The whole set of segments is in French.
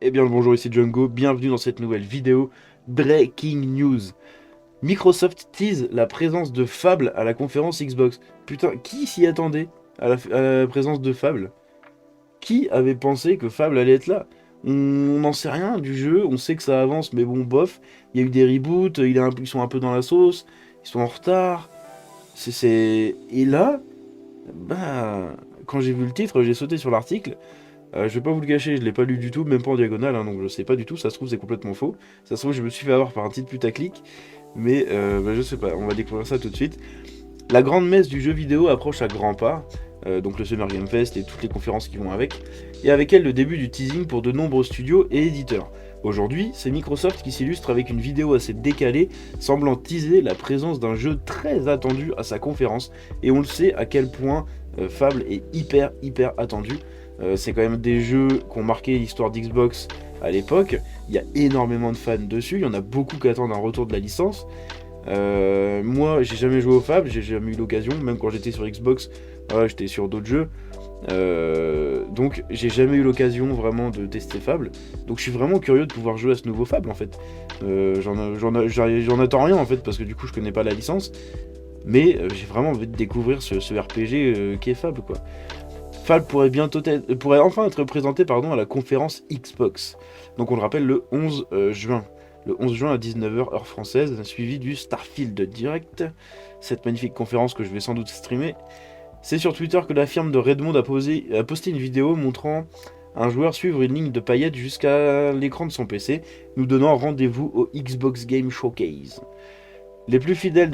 Eh bien le bonjour, ici Django, bienvenue dans cette nouvelle vidéo Breaking News. Microsoft tease la présence de Fable à la conférence Xbox. Putain, qui s'y attendait à la présence de Fable? Qui avait pensé que Fable allait être là? On n'en sait rien du jeu, on sait que ça avance, mais bon, bof. Il y a eu des reboots, ils sont un peu dans la sauce, ils sont en retard. Et là, bah, quand j'ai vu le titre, j'ai sauté sur l'article. Je vais pas vous le cacher, je l'ai pas lu du tout, même pas en diagonale, hein, donc je sais pas du tout, ça se trouve c'est complètement faux. Ça se trouve je me suis fait avoir par un titre putaclic, mais je sais pas, on va découvrir ça tout de suite. La grande messe du jeu vidéo approche à grands pas, donc le Summer Game Fest et toutes les conférences qui vont avec, et avec elle le début du teasing pour de nombreux studios et éditeurs. Aujourd'hui, c'est Microsoft qui s'illustre avec une vidéo assez décalée, semblant teaser la présence d'un jeu très attendu à sa conférence, et on le sait à quel point Fable est hyper attendu. C'est quand même des jeux qui ont marqué l'histoire d'Xbox à l'époque. Il y a énormément de fans dessus. Il y en a beaucoup qui attendent un retour de la licence. Moi, j'ai jamais joué au Fable, j'ai jamais eu l'occasion. Même quand j'étais sur Xbox, voilà, j'étais sur d'autres jeux. Donc, j'ai jamais eu l'occasion vraiment de tester Fable. Donc, je suis vraiment curieux de pouvoir jouer à ce nouveau Fable en fait. J'en attends rien en fait parce que du coup, je connais pas la licence. Mais j'ai vraiment envie de découvrir ce RPG qui est Fable quoi. Fable pourrait enfin être présenté à la conférence Xbox. Donc on le rappelle le 11 juin. Le 11 juin à 19h heure française, suivi du Starfield Direct. Cette magnifique conférence que je vais sans doute streamer. C'est sur Twitter que la firme de Redmond a posté une vidéo montrant un joueur suivre une ligne de paillettes jusqu'à l'écran de son PC, nous donnant rendez-vous au Xbox Game Showcase. Les plus fidèles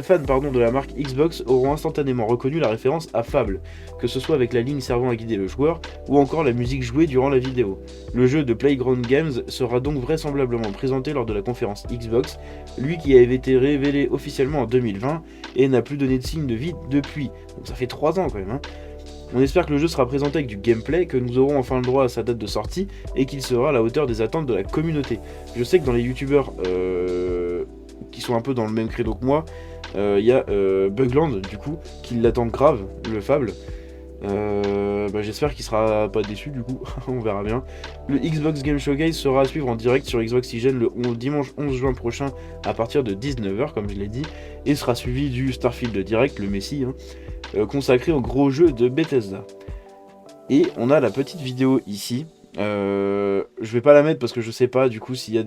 fans de la marque Xbox auront instantanément reconnu la référence à Fable, que ce soit avec la ligne servant à guider le joueur ou encore la musique jouée durant la vidéo. Le jeu de Playground Games sera donc vraisemblablement présenté lors de la conférence Xbox, lui qui avait été révélé officiellement en 2020 et n'a plus donné de signe de vie depuis. Donc ça fait 3 ans quand même. On espère que le jeu sera présenté avec du gameplay, que nous aurons enfin le droit à sa date de sortie et qu'il sera à la hauteur des attentes de la communauté. Je sais que dans les youtubeurs qui sont un peu dans le même credo que moi, il y a Bugland du coup qui l'attend grave, le Fable. J'espère qu'il sera pas déçu du coup, on verra bien. Le Xbox Game Showcase sera à suivre en direct sur Xbox Oxygen le dimanche 11 juin prochain à partir de 19h comme je l'ai dit, et sera suivi du Starfield Direct, le Messi, consacré au gros jeu de Bethesda. Et on a la petite vidéo ici. Je vais pas la mettre parce que je sais pas du coup s'il y a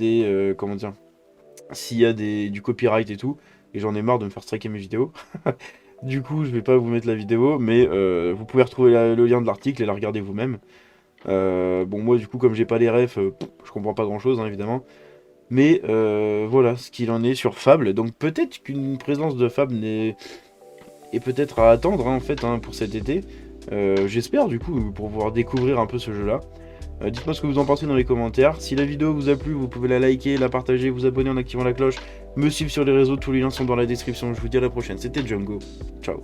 des du copyright et tout, et j'en ai marre de me faire striker mes vidéos. Du coup, je vais pas vous mettre la vidéo, mais vous pouvez retrouver le lien de l'article et la regarder vous-même. Bon, moi, du coup, comme j'ai pas les refs, je comprends pas grand-chose, hein, évidemment. Mais voilà ce qu'il en est sur Fable. Donc peut-être qu'une présence de Fable est peut-être à attendre, hein, en fait, hein, pour cet été. J'espère, du coup, pour pouvoir découvrir un peu ce jeu-là. Dites-moi ce que vous en pensez dans les commentaires. Si la vidéo vous a plu, vous pouvez la liker, la partager, vous abonner en activant la cloche, me suivre sur les réseaux, tous les liens sont dans la description. Je vous dis à la prochaine, c'était Django. Ciao.